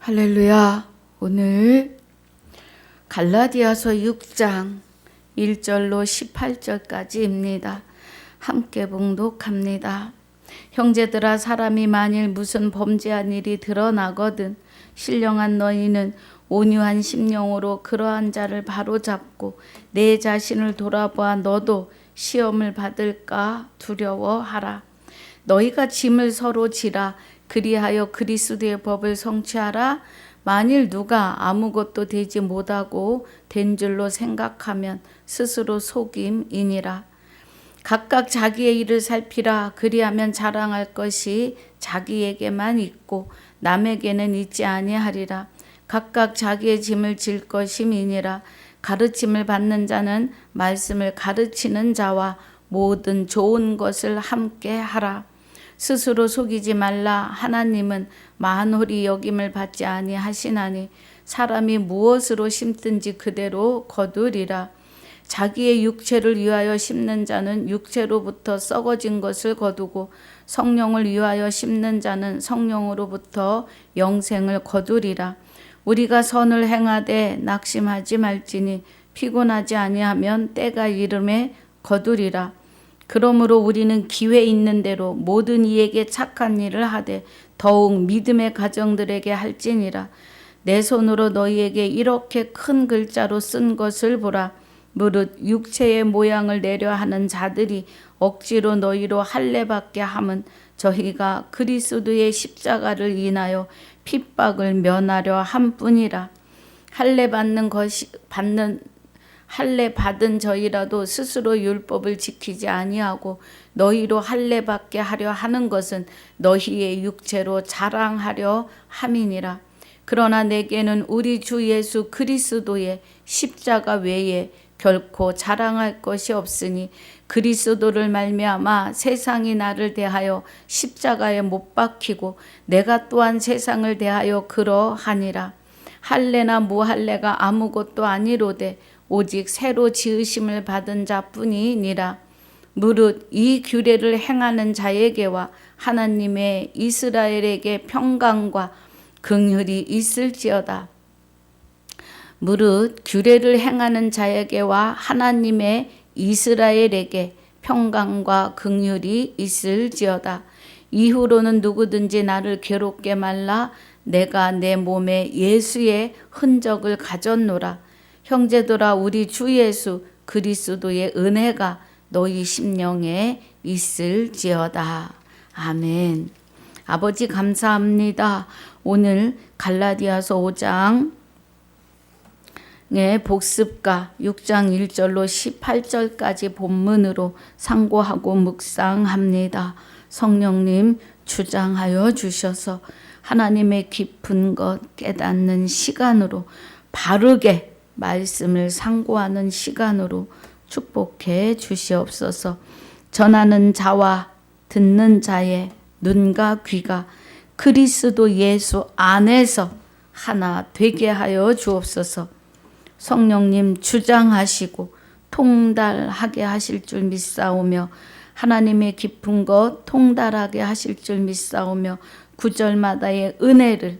할렐루야. 오늘 갈라디아서 6장 1절로 18절까지입니다. 함께 봉독합니다. 형제들아, 사람이 만일 무슨 범죄한 일이 드러나거든 신령한 너희는 온유한 심령으로 그러한 자를 바로잡고 내 자신을 돌아보아 너도 시험을 받을까 두려워하라. 너희가 짐을 서로 지라. 그리하여 그리스도의 법을 성취하라. 만일 누가 아무것도 되지 못하고 된 줄로 생각하면 스스로 속임이니라. 각각 자기의 일을 살피라. 그리하면 자랑할 것이 자기에게만 있고 남에게는 있지 아니하리라. 각각 자기의 짐을 질 것임이니라. 가르침을 받는 자는 말씀을 가르치는 자와 모든 좋은 것을 함께 하라. 스스로 속이지 말라. 하나님은 만홀히 여김을 받지 아니하시나니 사람이 무엇으로 심든지 그대로 거두리라. 자기의 육체를 위하여 심는 자는 육체로부터 썩어진 것을 거두고 성령을 위하여 심는 자는 성령으로부터 영생을 거두리라. 우리가 선을 행하되 낙심하지 말지니 피곤하지 아니하면 때가 이름에 거두리라. 그러므로 우리는 기회 있는 대로 모든 이에게 착한 일을 하되 더욱 믿음의 가정들에게 할지니라. 내 손으로 너희에게 이렇게 큰 글자로 쓴 것을 보라. 무릇 육체의 모양을 내려 하는 자들이 억지로 너희로 할례받게 함은 저희가 그리스도의 십자가를 인하여 핍박을 면하려 함뿐이라. 할례 받은 저희라도 스스로 율법을 지키지 아니하고 너희로 할례 받게 하려 하는 것은 너희의 육체로 자랑하려 함이니라. 그러나 내게는 우리 주 예수 그리스도의 십자가 외에 결코 자랑할 것이 없으니 그리스도를 말미암아 세상이 나를 대하여 십자가에 못 박히고 내가 또한 세상을 대하여 그러하니라. 할례나 무할례가 아무것도 아니로되 오직 새로 지으심을 받은 자뿐이니라. 무릇 이 규례를 행하는 자에게와 하나님의 이스라엘에게 평강과 긍휼이 있을지어다. 무릇 규례를 행하는 자에게와 하나님의 이스라엘에게 평강과 긍휼이 있을지어다. 이후로는 누구든지 나를 괴롭게 말라. 내가 내 몸에 예수의 흔적을 가졌노라. 형제들아, 우리 주 예수 그리스도의 은혜가 너희 심령에 있을지어다. 아멘. 아버지 감사합니다. 오늘 갈라디아서 5장의 복습과 6장 1절로 18절까지 본문으로 상고하고 묵상합니다. 성령님 주장하여 주셔서 하나님의 깊은 것 깨닫는 시간으로 바르게 말씀을 상고하는 시간으로 축복해 주시옵소서. 전하는 자와 듣는 자의 눈과 귀가 그리스도 예수 안에서 하나 되게 하여 주옵소서. 성령님 주장하시고 통달하게 하실 줄 믿사오며 하나님의 깊은 것 통달하게 하실 줄 믿사오며 구절마다의 은혜를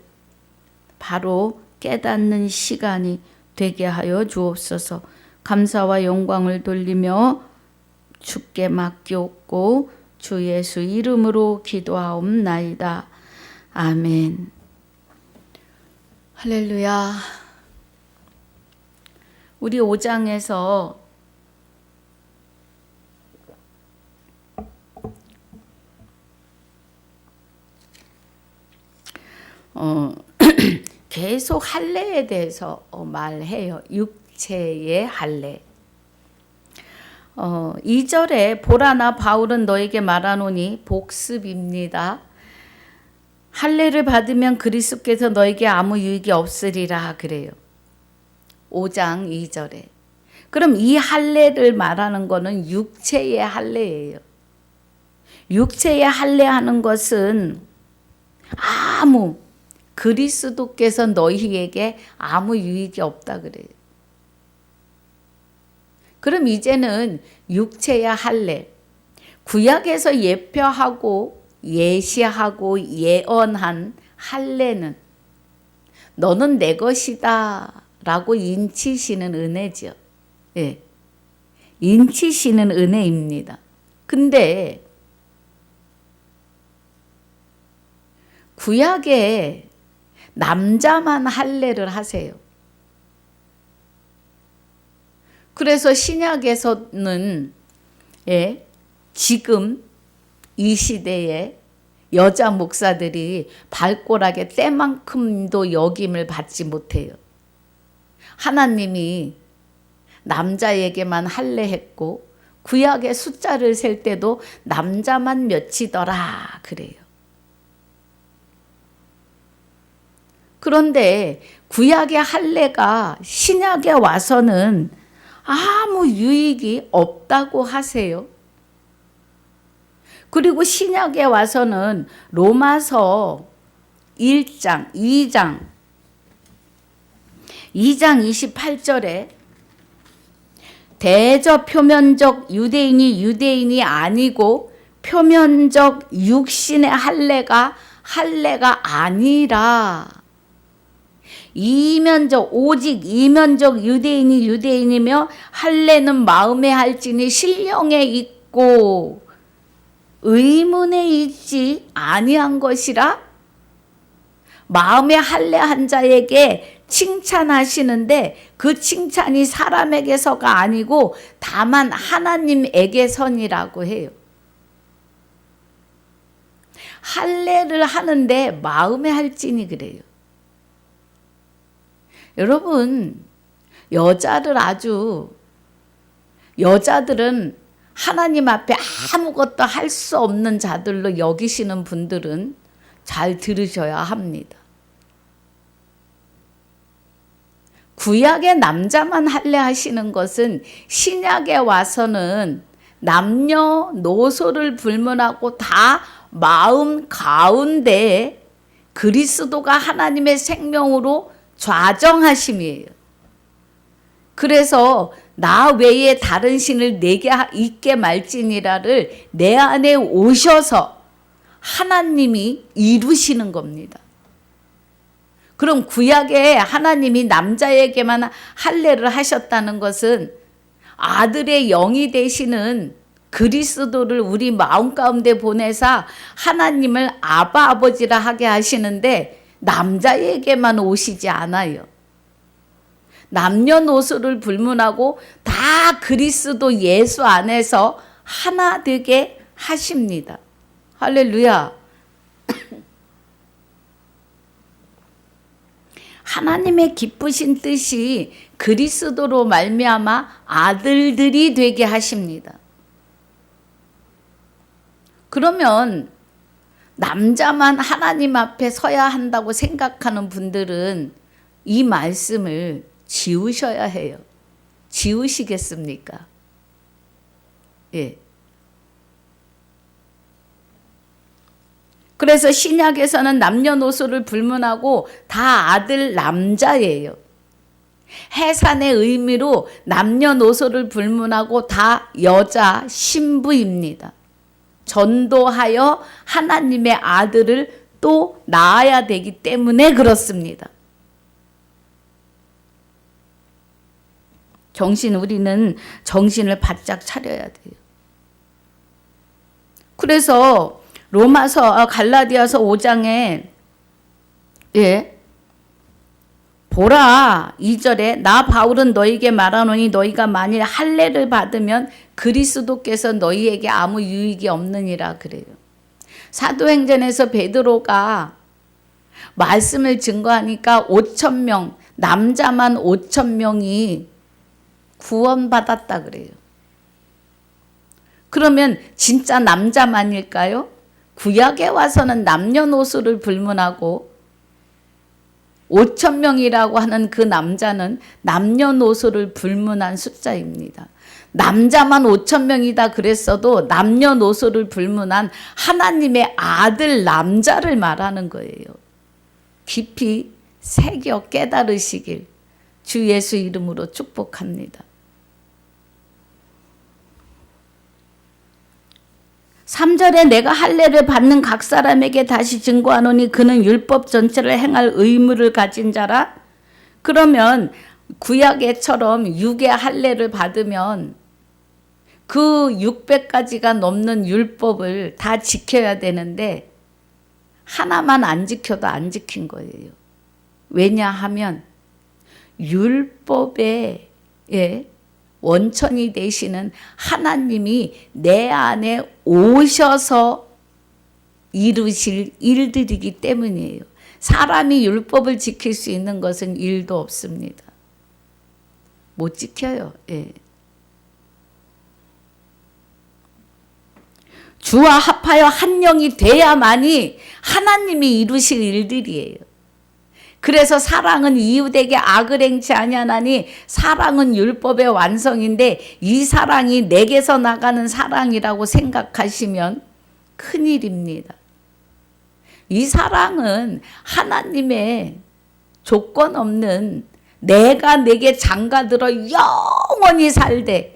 바로 깨닫는 시간이 되게 하여 주옵소서. 감사와 영광을 돌리며 주께 맡기옵고 주 예수 이름으로 기도하옵나이다. 아멘. 할렐루야. 우리 5장에서 계속 할례에 대해서 말해요. 육체의 할례. 2절에 보라나 바울은 너에게 말하노니 복습입니다. 할례를 받으면 그리스도께서 너에게 아무 유익이 없으리라 그래요. 5장 2절에. 그럼 이 할례를 말하는 것은 육체의 할례예요. 육체의 할례하는 것은 그리스도께서 너희에게 아무 유익이 없다 그래요. 그럼 이제는 육체의 할례, 구약에서 예표하고 예시하고 예언한 할례는 너는 내 것이다 라고 인치시는 은혜죠. 예. 인치시는 은혜입니다. 근데 구약에 남자만 할례를 하세요. 그래서 신약에서는 지금 이 시대에 여자 목사들이 발꼬락에 때만큼도 역임을 받지 못해요. 하나님이 남자에게만 할례했고 구약의 숫자를 셀 때도 남자만 몇이더라 그래요. 그런데 구약의 할례가 신약에 와서는 아무 유익이 없다고 하세요. 그리고 신약에 와서는 로마서 1장, 2장 28절에 대저 표면적 유대인이 아니고 표면적 육신의 할례가 아니라 오직 이면적 유대인이며 할례는 마음에 할지니 신령에 있고 의문에 있지 아니한 것이라. 마음에 할례한 자에게 칭찬하시는데 그 칭찬이 사람에게서가 아니고 다만 하나님에게선이라고 해요. 할례를 하는데 마음에 할지니 그래요. 여러분, 여자들은 하나님 앞에 아무것도 할 수 없는 자들로 여기시는 분들은 잘 들으셔야 합니다. 구약의 남자만 할례하시는 것은 신약에 와서는 남녀노소를 불문하고 다 마음 가운데 그리스도가 하나님의 생명으로 좌정하심이에요. 그래서 나 외에 다른 신을 내게 있게 말지니라를 내 안에 오셔서 하나님이 이루시는 겁니다. 그럼 구약에 하나님이 남자에게만 할례를 하셨다는 것은 아들의 영이 되시는 그리스도를 우리 마음 가운데 보내사 하나님을 아바 아버지라 하게 하시는데 남자에게만 오시지 않아요. 남녀노소를 불문하고 다 그리스도 예수 안에서 하나 되게 하십니다. 할렐루야. 하나님의 기쁘신 뜻이 그리스도로 말미암아 아들들이 되게 하십니다. 그러면 남자만 하나님 앞에 서야 한다고 생각하는 분들은 이 말씀을 지우셔야 해요. 지우시겠습니까? 예. 그래서 신약에서는 남녀노소를 불문하고 다 아들 남자예요. 해산의 의미로 남녀노소를 불문하고 다 여자 신부입니다. 전도하여 하나님의 아들을 또 낳아야 되기 때문에 그렇습니다. 우리는 정신을 바짝 차려야 돼요. 그래서 갈라디아서 5장에 보라 2절에 나 바울은 너희에게 말하노니 너희가 만일 할례를 받으면 그리스도께서 너희에게 아무 유익이 없느니라 그래요. 사도행전에서 베드로가 말씀을 증거하니까 5,000명 남자만 5,000명이 구원받았다 그래요. 그러면 진짜 남자만일까요? 구약에 와서는 남녀노소를 불문하고 5,000명이라고 하는 그 남자는 남녀노소를 불문한 숫자입니다. 남자만 5,000명이다 그랬어도 남녀노소를 불문한 하나님의 아들 남자를 말하는 거예요. 깊이 새겨 깨달으시길 주 예수 이름으로 축복합니다. 3절에 내가 할례를 받는 각 사람에게 다시 증거하노니 그는 율법 전체를 행할 의무를 가진 자라. 그러면 구약에처럼 육의 할례를 받으면 그 600가지가 넘는 율법을 다 지켜야 되는데 하나만 안 지켜도 안 지킨 거예요. 왜냐하면 율법의 원천이 되시는 하나님이 내 안에 오셔서 이루실 일들이기 때문이에요. 사람이 율법을 지킬 수 있는 것은 일도 없습니다. 못 지켜요. 주와 합하여 한 영이 돼야만이 하나님이 이루실 일들이에요. 그래서 사랑은 이웃에게 악을 행치 아니하나니 사랑은 율법의 완성인데 이 사랑이 내게서 나가는 사랑이라고 생각하시면 큰일입니다. 이 사랑은 하나님의 조건 없는 내가 내게 장가들어 영원히 살되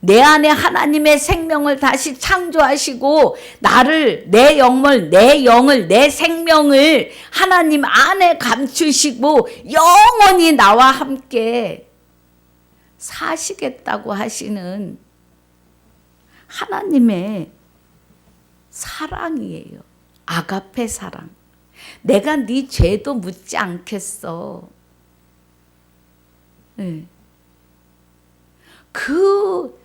내 안에 하나님의 생명을 다시 창조하시고 나를 내 영을 내 생명을 하나님 안에 감추시고 영원히 나와 함께 사시겠다고 하시는 하나님의 사랑이에요. 아가페 사랑. 내가 네 죄도 묻지 않겠어. 그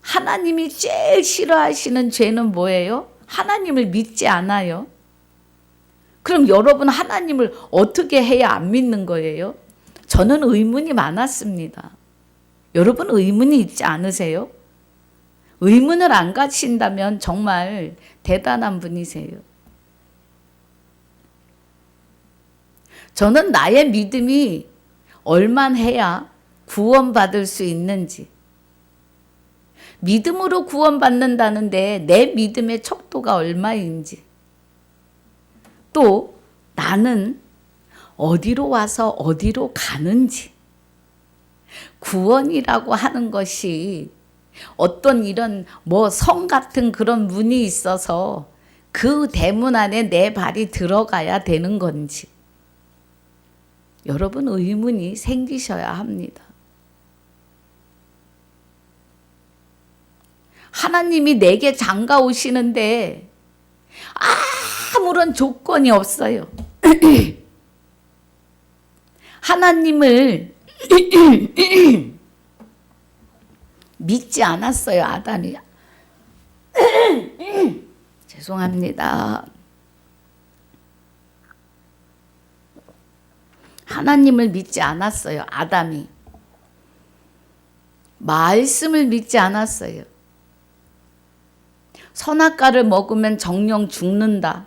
하나님이 제일 싫어하시는 죄는 뭐예요? 하나님을 믿지 않아요. 그럼 여러분 하나님을 어떻게 해야 안 믿는 거예요? 저는 의문이 많았습니다. 여러분 의문이 있지 않으세요? 의문을 안 가진다면 정말 대단한 분이세요. 저는 나의 믿음이 얼마나 구원받을 수 있는지, 믿음으로 구원받는다는데 내 믿음의 척도가 얼마인지, 또 나는 어디로 와서 어디로 가는지, 구원이라고 하는 것이 어떤 이런 성 같은 그런 문이 있어서 그 대문 안에 내 발이 들어가야 되는 건지, 여러분 의문이 생기셔야 합니다. 하나님이 내게 장가 오시는데 아무런 조건이 없어요. 하나님을 믿지 않았어요, 아담이. 죄송합니다. 하나님을 믿지 않았어요, 아담이. 말씀을 믿지 않았어요. 선악과를 먹으면 정령 죽는다.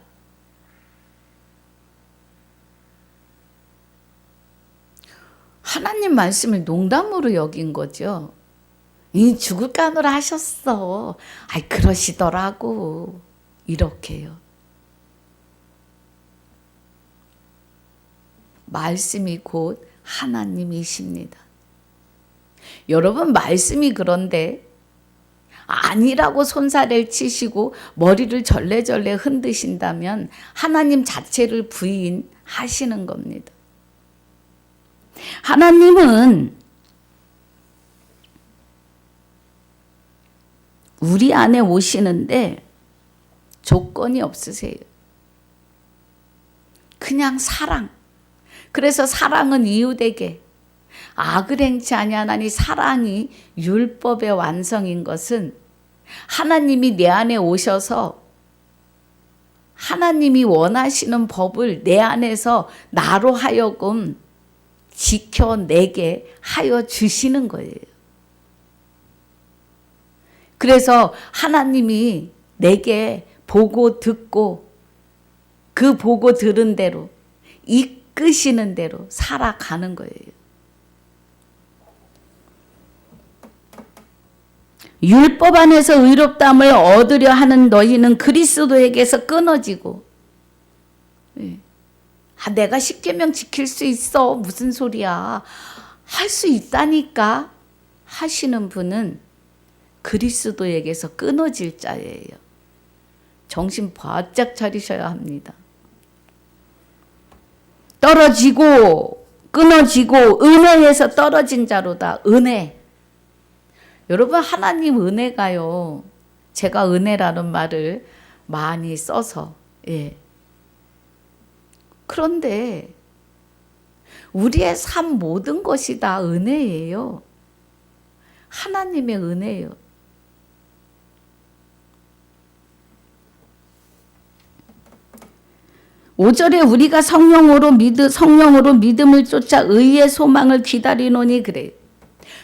하나님 말씀을 농담으로 여긴 거죠. 이 죽을 까느라 하셨어. 아이 그러시더라고. 이렇게요. 말씀이 곧 하나님이십니다. 여러분 말씀이 그런데 아니라고 손사래를 치시고 머리를 절레절레 흔드신다면 하나님 자체를 부인하시는 겁니다. 하나님은 우리 안에 오시는데 조건이 없으세요. 그냥 사랑. 그래서 사랑은 이웃에게 악을 행치 아니하나니 사랑이 율법의 완성인 것은 하나님이 내 안에 오셔서 하나님이 원하시는 법을 내 안에서 나로 하여금 지켜내게 하여 주시는 거예요. 그래서 하나님이 내게 보고 듣고 그 보고 들은 대로 이끄시는 대로 살아가는 거예요. 율법 안에서 의롭다함을 얻으려 하는 너희는 그리스도에게서 끊어지고, 내가 십계명 지킬 수 있어. 무슨 소리야. 할 수 있다니까 하시는 분은 그리스도에게서 끊어질 자예요. 정신 바짝 차리셔야 합니다. 떨어지고 끊어지고 은혜에서 떨어진 자로다. 은혜. 여러분, 하나님 은혜가요, 제가 은혜라는 말을 많이 써서, 예. 그런데 우리의 삶 모든 것이 다 은혜예요. 하나님의 은혜예요. 오절에 우리가 성령으로 믿음을 쫓아 의의 소망을 기다리노니 그래요.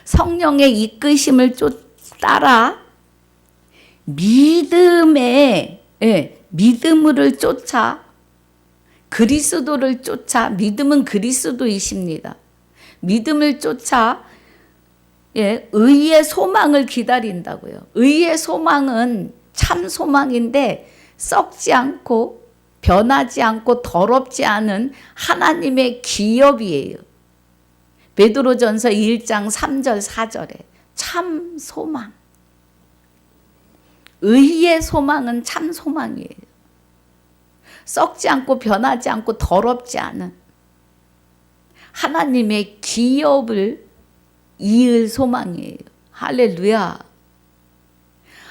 성령의 이끄심을 따라 믿음을 쫓아 그리스도를 쫓아, 믿음은 그리스도이십니다. 믿음을 쫓아 의의 소망을 기다린다고요. 의의 소망은 참 소망인데 썩지 않고 변하지 않고 더럽지 않은 하나님의 기업이에요. 베드로전서 1장 3절 4절에 참 소망. 의의 소망은 참 소망이에요. 썩지 않고 변하지 않고 더럽지 않은 하나님의 기업을 이을 소망이에요. 할렐루야.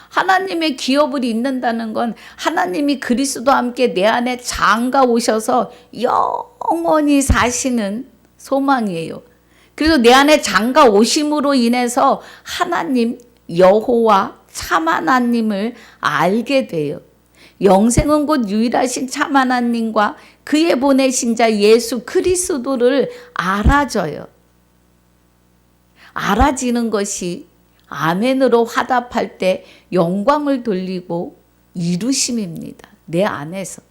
하나님의 기업을 잇는다는 건 하나님이 그리스도와 함께 내 안에 장가 오셔서 영원히 사시는 소망이에요. 그래서 내 안에 장가 오심으로 인해서 하나님 여호와 참 하나님을 알게 돼요. 영생은 곧 유일하신 참 하나님과 그의 보내신 자 예수 그리스도를 알아져요. 알아지는 것이 아멘으로 화답할 때 영광을 돌리고 이루심입니다. 내 안에서.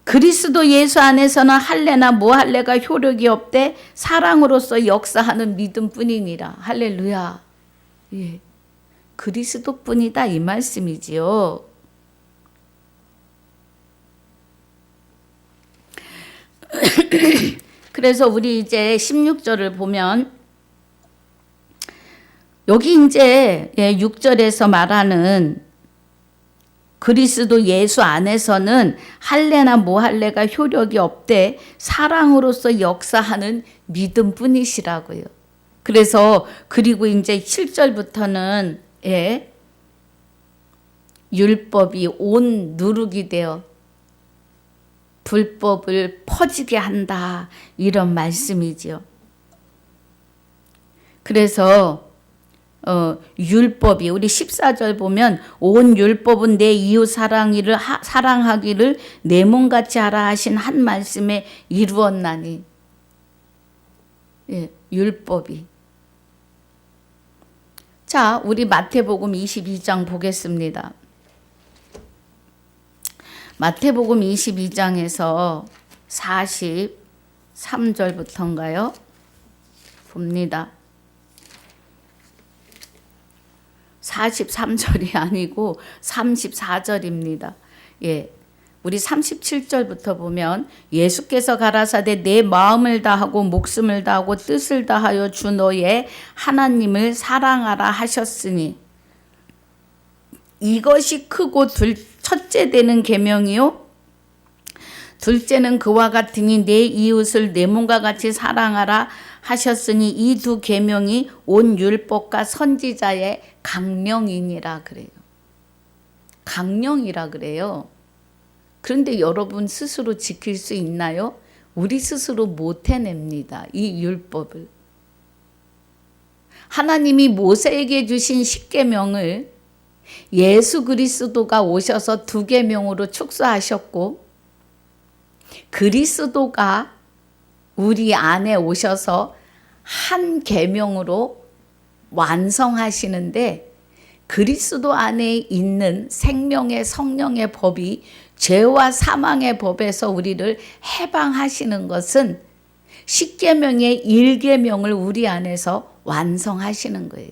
그리스도 예수 안에서는 할례나 무할례가 효력이 없되 사랑으로서 역사하는 믿음뿐이니라. 할렐루야. 예. 그리스도뿐이다 이 말씀이지요. 그래서 우리 이제 16절을 보면 여기 이제 6절에서 말하는 그리스도 예수 안에서는 할례나 무할례가 효력이 없되 사랑으로서 역사하는 믿음뿐이시라고요. 그래서 그리고 이제 7절부터는 율법이 온 누룩이 되어 불법을 퍼지게 한다 이런 말씀이죠. 그래서 율법이 우리 14절 보면 온 율법은 내 이웃 사랑하기를 내 몸같이 하라 하신 한 말씀에 이루었나니. 율법이. 자, 우리 마태복음 22장 보겠습니다. 마태복음 22장에서 43절부터인가요? 봅니다. 43절이 아니고 34절입니다. 우리 37절부터 보면 예수께서 가라사대 내 마음을 다하고 목숨을 다하고 뜻을 다하여 주 너의 하나님을 사랑하라 하셨으니 이것이 크고 첫째 되는 계명이요 둘째는 그와 같으니 내 이웃을 내 몸과 같이 사랑하라 하셨으니 이 두 계명이 온 율법과 선지자의 강령이니라 그래요. 강령이라 그래요. 그런데 여러분 스스로 지킬 수 있나요? 우리 스스로 못 해냅니다. 이 율법을. 하나님이 모세에게 주신 10계명을 예수 그리스도가 오셔서 2계명으로 축소하셨고 그리스도가 우리 안에 오셔서 한 계명으로 완성하시는데 그리스도 안에 있는 생명의 성령의 법이 죄와 사망의 법에서 우리를 해방하시는 것은 10계명의 1계명을 우리 안에서 완성하시는 거예요.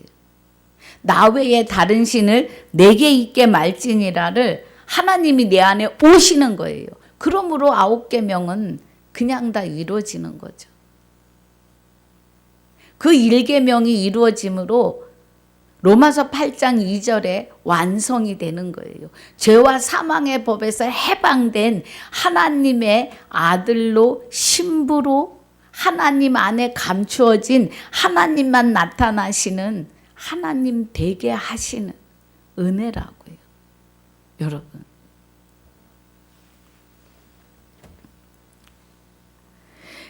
나 외에 다른 신을 내게 있게 말지니라를 하나님이 내 안에 오시는 거예요. 그러므로 9계명은 그냥 다 이루어지는 거죠. 그 1계명이 이루어짐으로 로마서 8장 2절에 완성이 되는 거예요. 죄와 사망의 법에서 해방된 하나님의 아들로 신부로 하나님 안에 감추어진 하나님만 나타나시는 하나님 되게 하시는 은혜라고요. 여러분.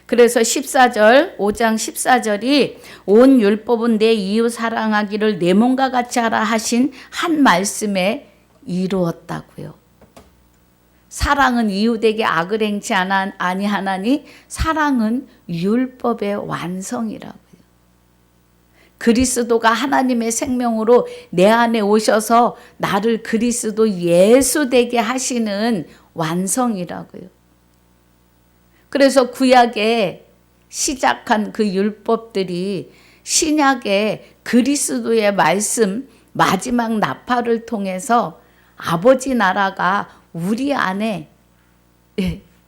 그래서 14절, 5장 14절이 온 율법은 내 이웃 사랑하기를 내 몸과 같이 하라 하신 한 말씀에 이루었다고요. 사랑은 이웃에게 악을 행치 아니하나니 사랑은 율법의 완성이라고요. 그리스도가 하나님의 생명으로 내 안에 오셔서 나를 그리스도 예수 되게 하시는 완성이라고요. 그래서 구약에 시작한 그 율법들이 신약의 그리스도의 말씀 마지막 나팔을 통해서 아버지 나라가 우리 안에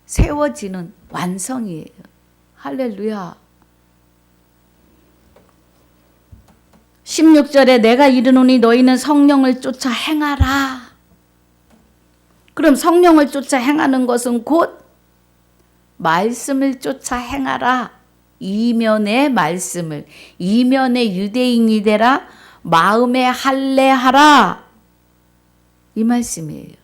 세워지는 완성이에요. 할렐루야. 16절에 내가 이르노니 너희는 성령을 쫓아 행하라. 그럼 성령을 쫓아 행하는 것은 곧 말씀을 쫓아 행하라. 이면의 말씀을, 이면의 유대인이 되라. 마음에 할례하라. 이 말씀이에요.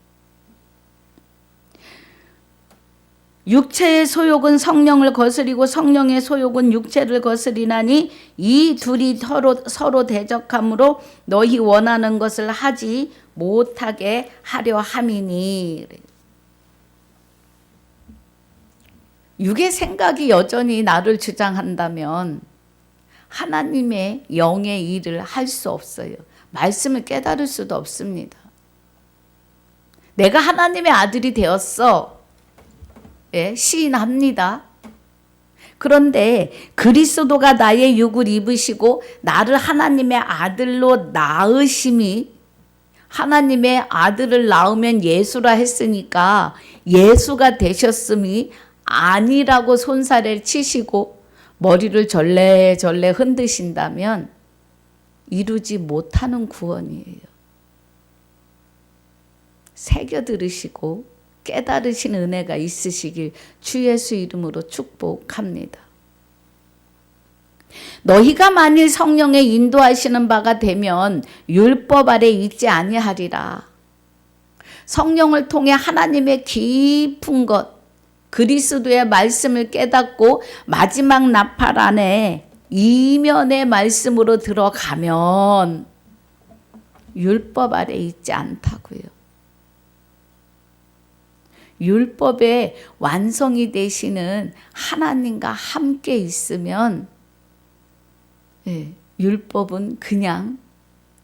육체의 소욕은 성령을 거스리고 성령의 소욕은 육체를 거스리나니 이 둘이 서로 대적함으로 너희 원하는 것을 하지 못하게 하려 함이니. 육의 생각이 여전히 나를 주장한다면 하나님의 영의 일을 할 수 없어요. 말씀을 깨달을 수도 없습니다. 내가 하나님의 아들이 되었어. 예, 시인합니다. 그런데 그리스도가 나의 육을 입으시고 나를 하나님의 아들로 낳으심이, 하나님의 아들을 낳으면 예수라 했으니까 예수가 되셨음이 아니라고 손살을 치시고 머리를 절레절레 흔드신다면 이루지 못하는 구원이에요. 새겨 들으시고 깨달으신 은혜가 있으시길 주 예수 이름으로 축복합니다. 너희가 만일 성령의 인도하시는 바가 되면 율법 아래 있지 아니하리라. 성령을 통해 하나님의 깊은 것, 그리스도의 말씀을 깨닫고 마지막 나팔 안에 이면의 말씀으로 들어가면 율법 아래 있지 않다고요. 율법의 완성이 되시는 하나님과 함께 있으면 율법은 그냥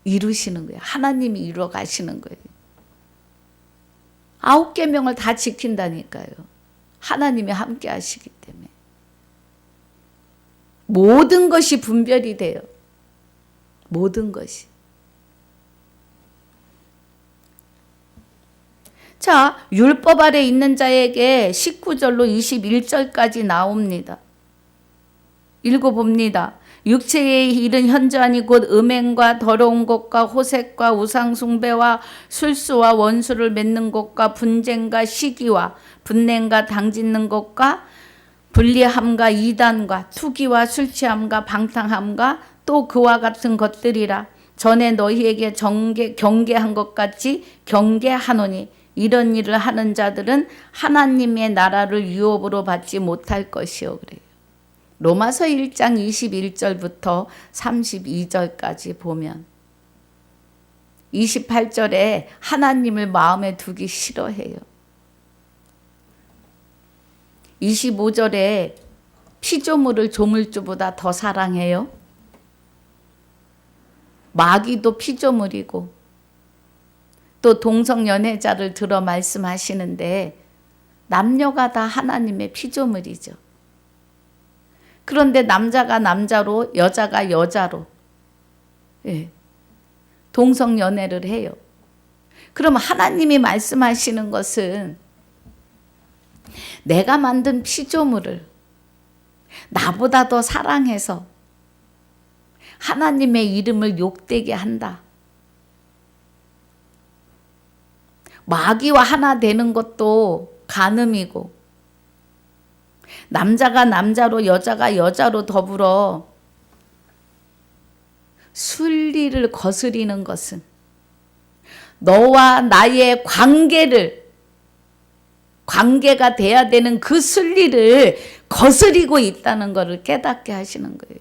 이루시는 거예요. 하나님이 이루어 가시는 거예요. 9계명을 다 지킨다니까요. 하나님이 함께 하시기 때문에. 모든 것이 분별이 돼요. 모든 것이. 자, 율법 아래 있는 자에게 19절로 21절까지 나옵니다. 읽어봅니다. 육체의 일은 현저하니 곧 음행과 더러운 것과 호색과 우상숭배와 술수와 원수를 맺는 것과 분쟁과 시기와 분냄과 당짓는 것과 불리함과 이단과 투기와 술취함과 방탕함과 또 그와 같은 것들이라. 전에 너희에게 경계한 것 같이 경계하노니 이런 일을 하는 자들은 하나님의 나라를 유업으로 받지 못할 것이요. 그래요. 로마서 1장 21절부터 32절까지 보면 28절에 하나님을 마음에 두기 싫어해요. 25절에 피조물을 조물주보다 더 사랑해요. 마귀도 피조물이고 또 동성연애자를 들어 말씀하시는데 남녀가 다 하나님의 피조물이죠. 그런데 남자가 남자로 여자가 여자로 동성연애를 해요. 그럼 하나님이 말씀하시는 것은 내가 만든 피조물을 나보다 더 사랑해서 하나님의 이름을 욕되게 한다. 마귀와 하나 되는 것도 간음이고, 남자가 남자로 여자가 여자로 더불어 순리를 거스리는 것은 너와 나의 관계가 돼야 되는 그 순리를 거스리고 있다는 것을 깨닫게 하시는 거예요.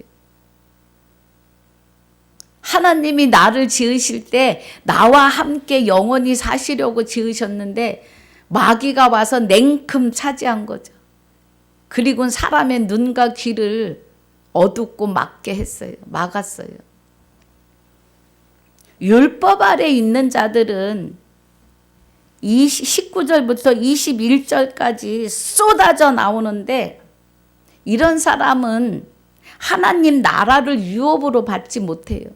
하나님이 나를 지으실 때 나와 함께 영원히 사시려고 지으셨는데 마귀가 와서 냉큼 차지한 거죠. 그리고 사람의 눈과 귀를 어둡고 막게 했어요. 막았어요. 율법 아래 있는 자들은 19절부터 21절까지 쏟아져 나오는데, 이런 사람은 하나님 나라를 유업으로 받지 못해요.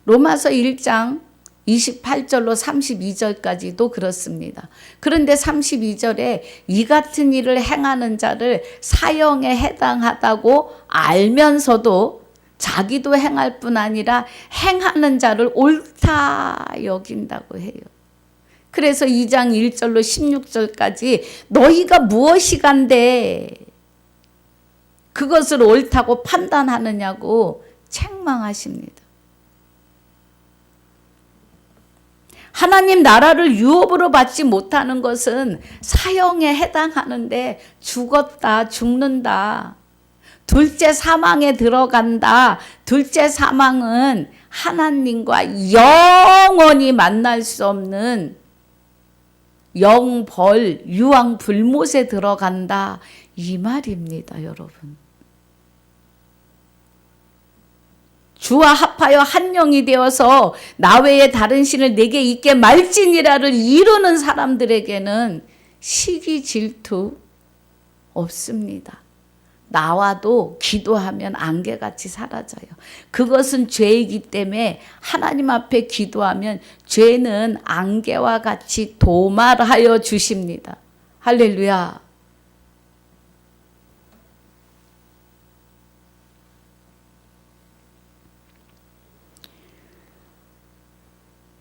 로마서 1장 28절로 32절까지도 그렇습니다. 그런데 32절에 이 같은 일을 행하는 자를 사형에 해당하다고 알면서도 자기도 행할 뿐 아니라 행하는 자를 옳다 여긴다고 해요. 그래서 2장 1절로 16절까지 너희가 무엇이 간데 그것을 옳다고 판단하느냐고 책망하십니다. 하나님 나라를 유업으로 받지 못하는 것은 사형에 해당하는데 죽었다, 죽는다. 둘째 사망에 들어간다. 둘째 사망은 하나님과 영원히 만날 수 없는 영벌, 유황불못에 들어간다. 이 말입니다, 여러분. 주와 합하여 한 영이 되어서 나 외에 다른 신을 내게 있게 말지니라를 이루는 사람들에게는 시기 질투 없습니다. 나와도 기도하면 안개같이 사라져요. 그것은 죄이기 때문에 하나님 앞에 기도하면 죄는 안개와 같이 도말하여 주십니다. 할렐루야.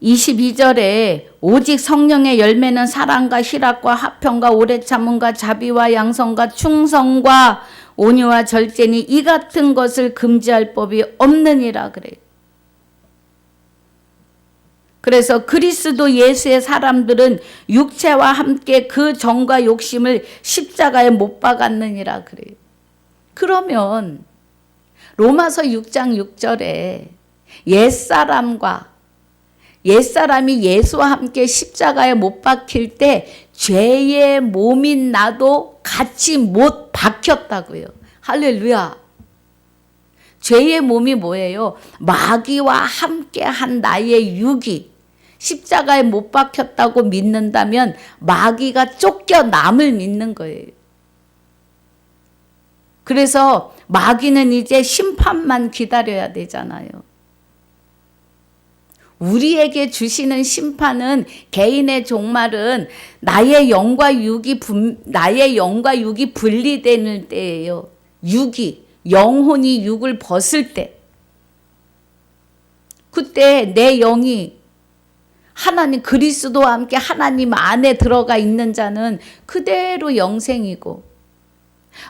(22절에) 오직 성령의 열매는 사랑과 희락과 화평과 오래 참음과 자비와 양성과 충성과 온유와 절제니 이 같은 것을 금지할 법이 없느니라 그래요. 그래서 그리스도 예수의 사람들은 육체와 함께 그 정과 욕심을 십자가에 못 박았느니라 그래요. 그러면 로마서 6장 6절에 옛사람이 예수와 함께 십자가에 못 박힐 때 죄의 몸인 나도 같이 못 박혔다고요. 할렐루야. 죄의 몸이 뭐예요? 마귀와 함께한 나의 육이 십자가에 못 박혔다고 믿는다면 마귀가 쫓겨남을 믿는 거예요. 그래서 마귀는 이제 심판만 기다려야 되잖아요. 우리에게 주시는 심판은 개인의 종말은 나의 영과 육이 분리되는 때예요. 영혼이 육을 벗을 때. 그때 내 영이 하나님 그리스도와 함께 하나님 안에 들어가 있는 자는 그대로 영생이고,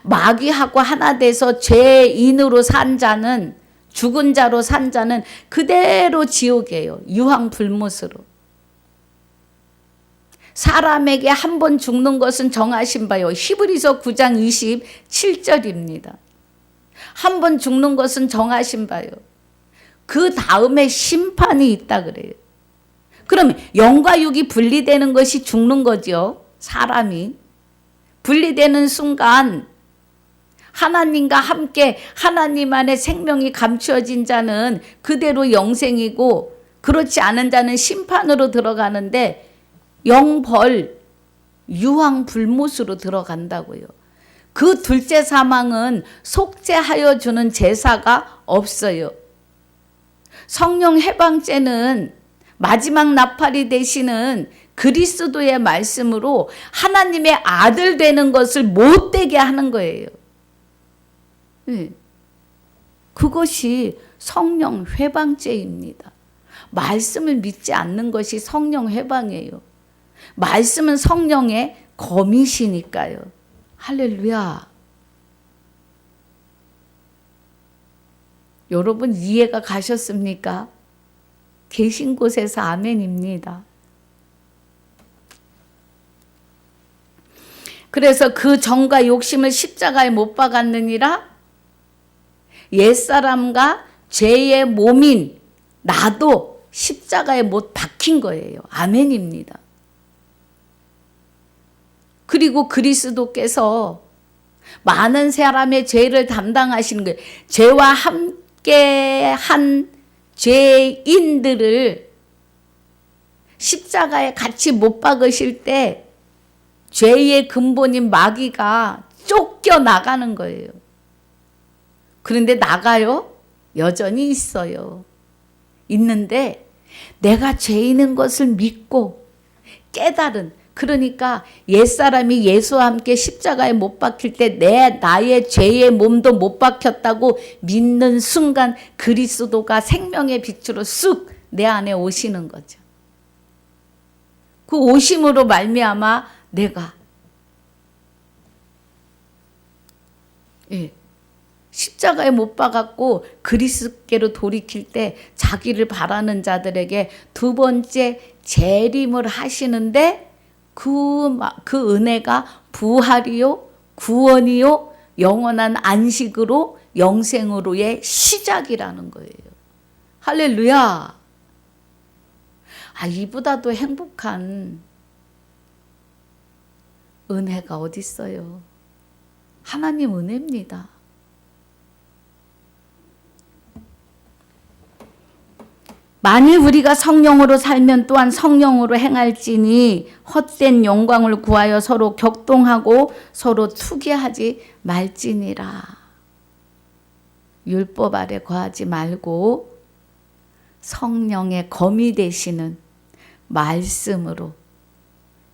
마귀하고 하나 돼서 죄인으로 산 자는, 죽은 자로 산 자는 그대로 지옥이에요. 유황불못으로. 사람에게 한 번 죽는 것은 정하신 바요. 히브리서 9장 27절입니다. 한 번 죽는 것은 정하신 바요. 그 다음에 심판이 있다 그래요. 그러면 영과 육이 분리되는 것이 죽는 거죠. 사람이. 분리되는 순간 하나님과 함께 하나님 안에 생명이 감추어진 자는 그대로 영생이고, 그렇지 않은 자는 심판으로 들어가는데 영벌, 유황불못으로 들어간다고요. 그 둘째 사망은 속죄하여 주는 제사가 없어요. 성령 해방죄는 마지막 나팔이 되시는 그리스도의 말씀으로 하나님의 아들 되는 것을 못되게 하는 거예요. 그것이 성령 회방죄입니다. 말씀을 믿지 않는 것이 성령 회방이에요. 말씀은 성령의 검이시니까요. 할렐루야. 여러분 이해가 가셨습니까? 계신 곳에서 아멘입니다. 그래서 그 정과 욕심을 십자가에 못 박았느니라. 옛사람과 죄의 몸인 나도 십자가에 못 박힌 거예요. 아멘입니다. 그리고 그리스도께서 많은 사람의 죄를 담당하시는 거예요. 죄와 함께한 죄인들을 십자가에 같이 못 박으실 때 죄의 근본인 마귀가 쫓겨나가는 거예요. 그런데 나가요? 여전히 있어요. 있는데 내가 죄인인 것을 믿고 깨달은, 그러니까 옛사람이 예수와 함께 십자가에 못 박힐 때 나의 죄의 몸도 못 박혔다고 믿는 순간 그리스도가 생명의 빛으로 쑥 내 안에 오시는 거죠. 그 오심으로 말미암아 내가 십자가에 못 박았고 그리스도께로 돌이킬 때 자기를 바라는 자들에게 두 번째 재림을 하시는데 그 은혜가 부활이요, 구원이요, 영원한 안식으로, 영생으로의 시작이라는 거예요. 할렐루야. 이보다도 행복한 은혜가 어디 있어요? 하나님 은혜입니다. 만일 우리가 성령으로 살면 또한 성령으로 행할지니 헛된 영광을 구하여 서로 격동하고 서로 투기하지 말지니라. 율법 아래 거하지 말고 성령의 검이 되시는 말씀으로,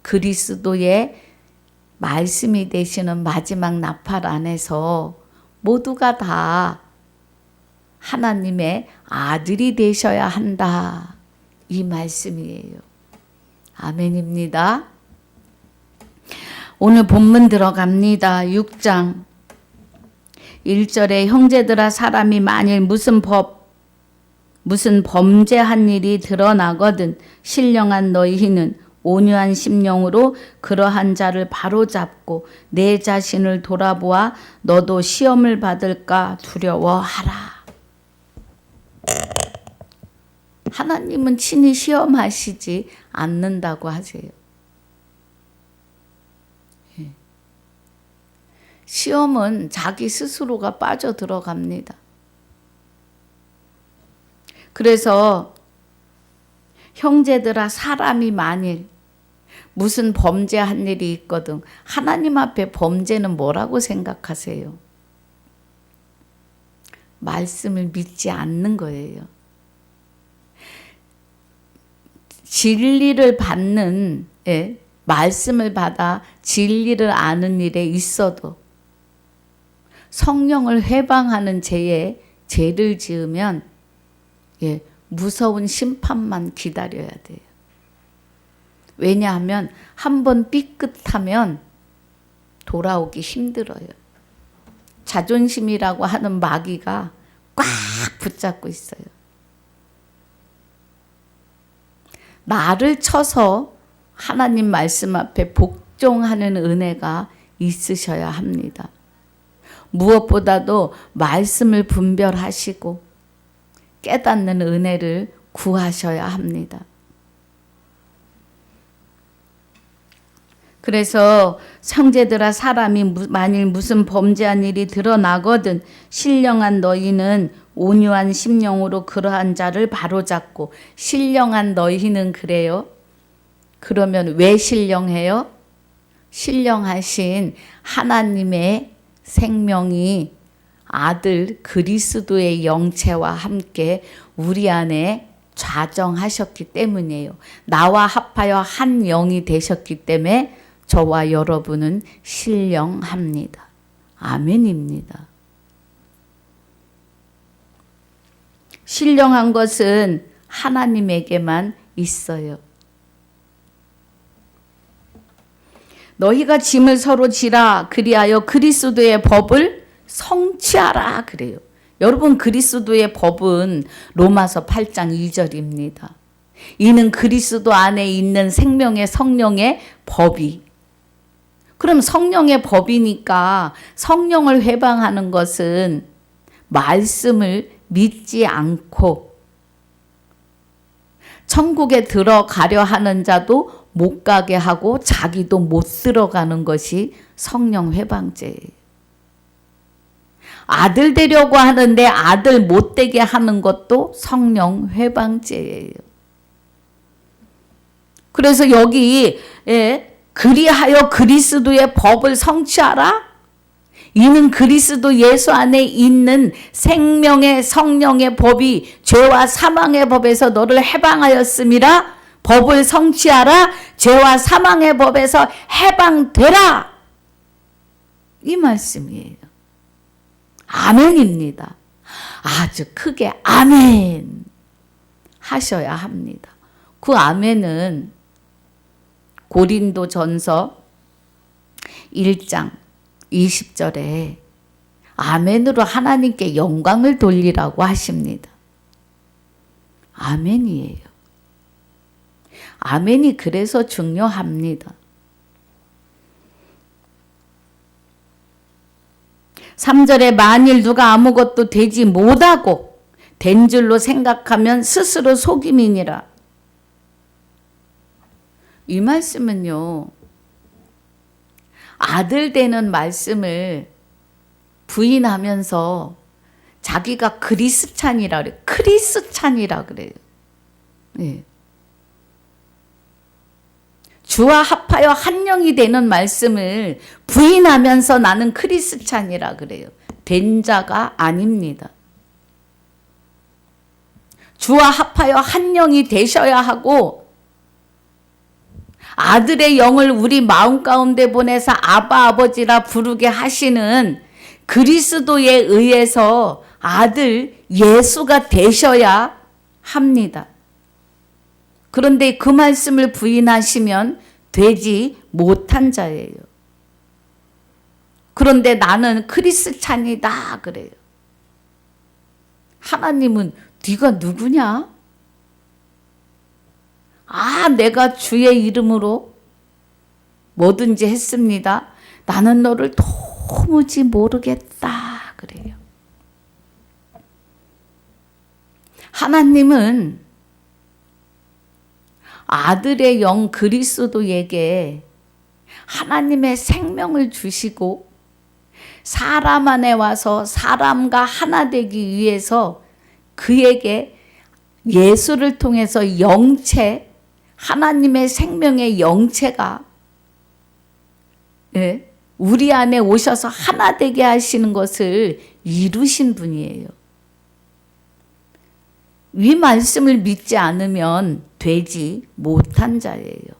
그리스도의 말씀이 되시는 마지막 나팔 안에서 모두가 다 하나님의 아들이 되셔야 한다. 이 말씀이에요. 아멘입니다. 오늘 본문 들어갑니다. 6장 1절에 형제들아 사람이 만일 무슨 범죄한 일이 드러나거든 신령한 너희는 온유한 심령으로 그러한 자를 바로잡고 내 자신을 돌아보아 너도 시험을 받을까 두려워하라. 하나님은 친히 시험하시지 않는다고 하세요. 시험은 자기 스스로가 빠져 들어갑니다. 그래서 형제들아 사람이 만일 무슨 범죄한 일이 있거든, 하나님 앞에 범죄는 뭐라고 생각하세요? 말씀을 믿지 않는 거예요. 진리를 받는, 말씀을 받아 진리를 아는 일에 있어도 성령을 회방하는 죄를 지으면 무서운 심판만 기다려야 돼요. 왜냐하면 한번 삐끗하면 돌아오기 힘들어요. 자존심이라고 하는 마귀가 꽉 붙잡고 있어요. 나를 쳐서 하나님 말씀 앞에 복종하는 은혜가 있으셔야 합니다. 무엇보다도 말씀을 분별하시고 깨닫는 은혜를 구하셔야 합니다. 그래서 형제들아 사람이 만일 무슨 범죄한 일이 드러나거든 신령한 너희는 온유한 심령으로 그러한 자를 바로잡고, 신령한 너희는 그래요. 그러면 왜 신령해요? 신령하신 하나님의 생명이 아들 그리스도의 영체와 함께 우리 안에 좌정하셨기 때문이에요. 나와 합하여 한 영이 되셨기 때문에 저와 여러분은 신령합니다. 아멘입니다. 신령한 것은 하나님에게만 있어요. 너희가 짐을 서로 지라 그리하여 그리스도의 법을 성취하라 그래요. 여러분, 그리스도의 법은 로마서 8장 2절입니다. 이는 그리스도 안에 있는 생명의 성령의 법이. 그럼 성령의 법이니까 성령을 회방하는 것은 말씀을 믿지 않고 천국에 들어가려 하는 자도 못 가게 하고 자기도 못 들어가는 것이 성령 회방죄예요. 아들 되려고 하는데 아들 못 되게 하는 것도 성령 회방죄예요. 그래서 여기 그리하여 그리스도의 법을 성취하라. 이는 그리스도 예수 안에 있는 생명의 성령의 법이 죄와 사망의 법에서 너를 해방하였음이라. 법을 성취하라. 죄와 사망의 법에서 해방되라. 이 말씀이에요. 아멘입니다. 아주 크게 아멘 하셔야 합니다. 그 아멘은 고린도전서 1장 20절에 아멘으로 하나님께 영광을 돌리라고 하십니다. 아멘이에요. 아멘이 그래서 중요합니다. 3절에 만일 누가 아무것도 되지 못하고 된 줄로 생각하면 스스로 속임이니라. 이 말씀은요, 아들 되는 말씀을 부인하면서 자기가 그리스찬이라 그래요. 크리스찬이라 그래요. 네. 주와 합하여 한 영이 되는 말씀을 부인하면서 나는 크리스찬이라 그래요. 된 자가 아닙니다. 주와 합하여 한 영이 되셔야 하고 아들의 영을 우리 마음 가운데 보내서 아바 아버지라 부르게 하시는 그리스도에 의해서 아들 예수가 되셔야 합니다. 그런데 그 말씀을 부인하시면 되지 못한 자예요. 그런데 나는 크리스찬이다 그래요. 하나님은 네가 누구냐? 내가 주의 이름으로 뭐든지 했습니다. 나는 너를 도무지 모르겠다 그래요. 하나님은 아들의 영 그리스도에게 하나님의 생명을 주시고 사람 안에 와서 사람과 하나 되기 위해서 그에게 예수를 통해서 영체, 하나님의 생명의 영체가 우리 안에 오셔서 하나 되게 하시는 것을 이루신 분이에요. 이 말씀을 믿지 않으면 되지 못한 자예요.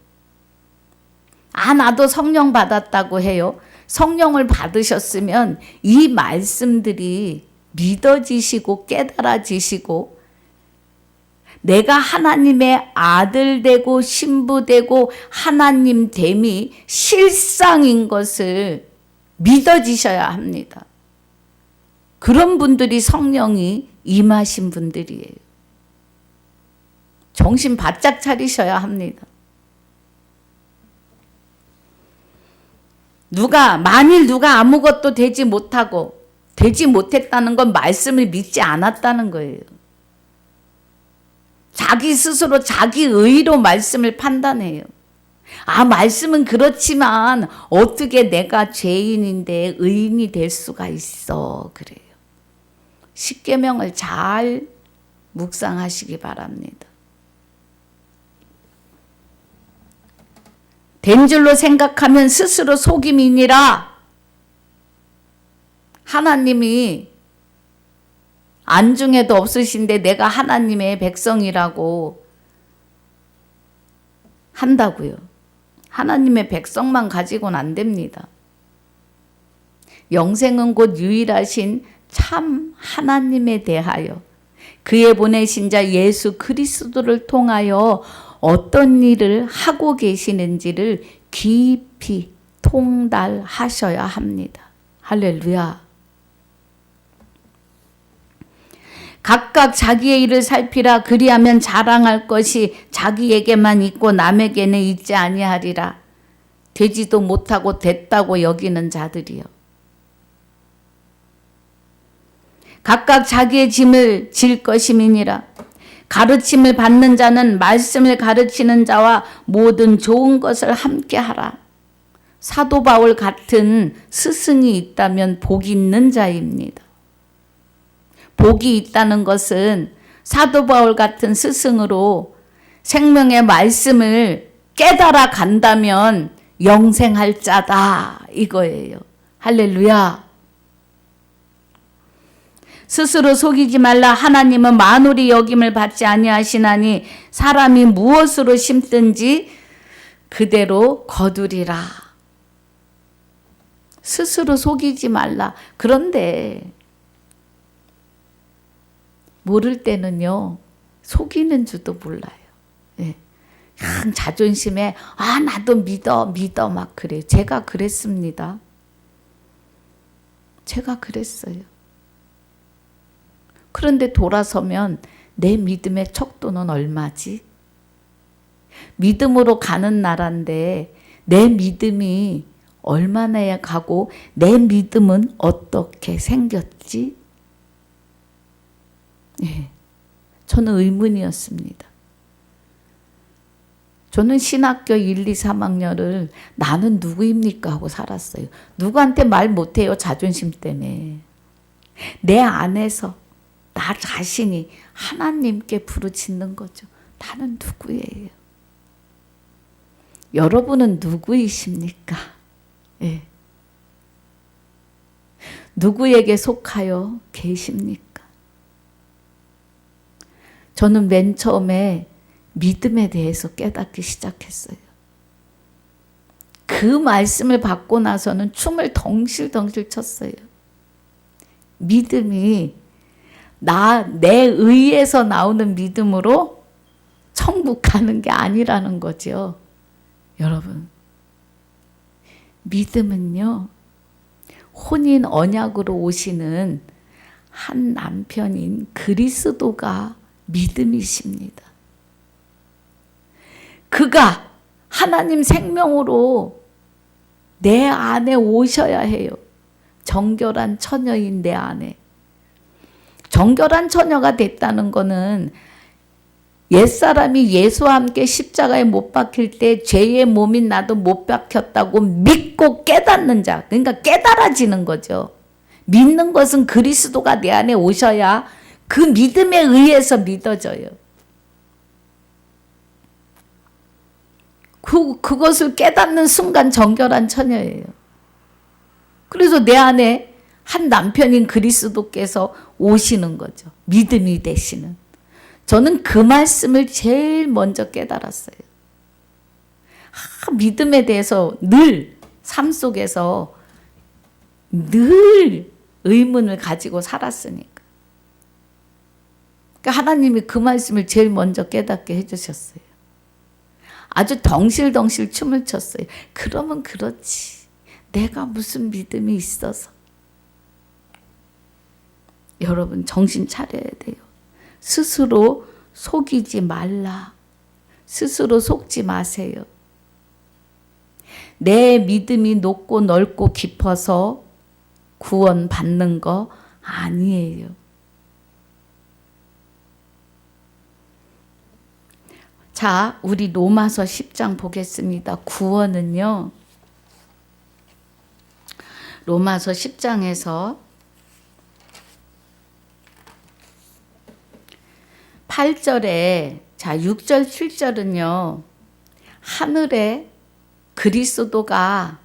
나도 성령 받았다고 해요. 성령을 받으셨으면 이 말씀들이 믿어지시고 깨달아지시고 내가 하나님의 아들 되고 신부 되고 하나님 됨이 실상인 것을 믿어지셔야 합니다. 그런 분들이 성령이 임하신 분들이에요. 정신 바짝 차리셔야 합니다. 만일 누가 아무것도 되지 못하고 되지 못했다는 건 말씀을 믿지 않았다는 거예요. 자기 스스로 자기 의로 말씀을 판단해요. 말씀은 그렇지만 어떻게 내가 죄인인데 의인이 될 수가 있어 그래요. 십계명을 잘 묵상하시기 바랍니다. 된 줄로 생각하면 스스로 속임이니라. 하나님이 안중에도 없으신데 내가 하나님의 백성이라고 한다고요. 하나님의 백성만 가지고는 안 됩니다. 영생은 곧 유일하신 참 하나님에 대하여 그의 보내신 자 예수 그리스도를 통하여 어떤 일을 하고 계시는지를 깊이 통달하셔야 합니다. 할렐루야. 각각 자기의 일을 살피라. 그리하면 자랑할 것이 자기에게만 있고 남에게는 있지 아니하리라. 되지도 못하고 됐다고 여기는 자들이요. 각각 자기의 짐을 질 것임이니라. 가르침을 받는 자는 말씀을 가르치는 자와 모든 좋은 것을 함께 하라. 사도 바울 같은 스승이 있다면 복이 있는 자입니다. 복이 있다는 것은 사도 바울 같은 스승으로 생명의 말씀을 깨달아 간다면 영생할 자다 이거예요. 할렐루야. 스스로 속이지 말라. 하나님은 만홀이 여김을 받지 아니하시나니 사람이 무엇으로 심든지 그대로 거두리라. 스스로 속이지 말라. 그런데 모를 때는요, 속이는 줄도 몰라요. 예. 자존심에 나도 믿어 막 그래요. 제가 그랬습니다. 제가 그랬어요. 그런데 돌아서면 내 믿음의 척도는 얼마지? 믿음으로 가는 나라인데 내 믿음이 얼마나 가고 내 믿음은 어떻게 생겼지? 예, 저는 의문이었습니다. 저는 신학교 1, 2, 3학년을 나는 누구입니까 하고 살았어요. 누구한테 말 못해요. 자존심 때문에. 내 안에서 나 자신이 하나님께 부르짖는 거죠. 나는 누구예요? 여러분은 누구이십니까? 예. 누구에게 속하여 계십니까? 저는 맨 처음에 믿음에 대해서 깨닫기 시작했어요. 그 말씀을 받고 나서는 춤을 덩실덩실 췄어요. 믿음이 내 의에서 나오는 믿음으로 천국 가는 게 아니라는 거죠. 여러분, 믿음은요, 혼인 언약으로 오시는 한 남편인 그리스도가 믿음이십니다. 그가 하나님 생명으로 내 안에 오셔야 해요. 정결한 처녀인 내 안에. 정결한 처녀가 됐다는 거는 옛사람이 예수와 함께 십자가에 못 박힐 때 죄의 몸인 나도 못 박혔다고 믿고 깨닫는 자. 그러니까 깨달아지는 거죠. 믿는 것은 그리스도가 내 안에 오셔야 그 믿음에 의해서 믿어져요. 그것을 깨닫는 순간 정결한 처녀예요. 그래서 내 안에 한 남편인 그리스도께서 오시는 거죠. 믿음이 되시는. 저는 그 말씀을 제일 먼저 깨달았어요. 믿음에 대해서 늘 삶 속에서 늘 의문을 가지고 살았으니까. 그러니까 하나님이 그 말씀을 제일 먼저 깨닫게 해주셨어요. 아주 덩실덩실 춤을 췄어요. 그러면 그렇지. 내가 무슨 믿음이 있어서. 여러분 정신 차려야 돼요. 스스로 속이지 말라. 스스로 속지 마세요. 내 믿음이 높고 넓고 깊어서 구원 받는 거 아니에요. 자, 우리 로마서 10장 보겠습니다. 구원은요. 로마서 10장에서 8절에 6절 7절은요. 하늘에 그리스도가